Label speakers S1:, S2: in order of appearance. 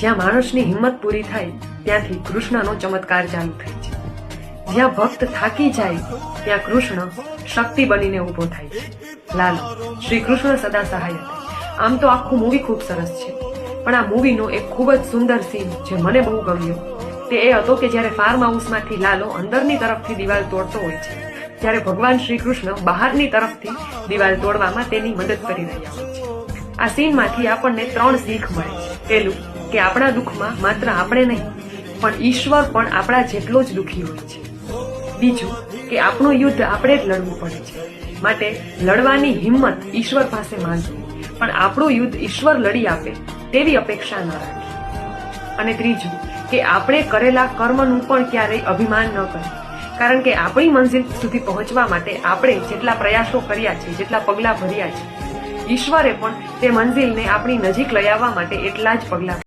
S1: જ્યાં માણસની હિંમત પૂરી થાય ત્યાંથી કૃષ્ણનો ચમત્કાર ચાલુ થાય છે. જ્યાં ભક્ત થાકી જાય ત્યાં કૃષ્ણ શક્તિ બનીને ઊભો થાય છે. લાલ શ્રી કૃષ્ણ સદા સહાય હતા. આમ તો આખું મૂવી ખૂબ સરસ છે, પણ આ મૂવીનો એક ખૂબ જ સુંદર સીન જે મને બહુ ગમ્યો તે એ હતો કે જ્યારે ફાર્મ હાઉસમાંથી લાલો અંદરની તરફથી દિવાલ તોડતો હોય છે, ત્યારે ભગવાન શ્રી કૃષ્ણ બહારની તરફથી દિવાલ તોડવામાં તેની મદદ કરી રહ્યા હોય છે. આ સીનમાંથી આપણને 3 શીખ મળે છે. પહેલું કે આપણા દુઃખમાં માત્ર આપણે નહીં પણ ઈશ્વર પણ આપણા જેટલો જ દુઃખી હોય છે. બીજું કે આપણું યુદ્ધ આપણે જ લડવું પડે છે, માટે લડવાની હિંમત ઈશ્વર પાસે માંગવી, પણ આપણું યુદ્ધ ઈશ્વર લડી આપે તેવી અપેક્ષા ન રાખવી. અને ત્રીજું કે આપણે કરેલા કર્મનું પણ ક્યારેય અભિમાન ન કરીએ, કારણ કે આપણી મંજિલ સુધી પહોંચવા માટે આપણે જેટલા પ્રયાસો કર્યા છે, જેટલા પગલાં ભર્યા છે, ઈશ્વરે પણ તે મંજિલને આપણી નજીક લઈ આવવા માટે એટલા જ પગલાં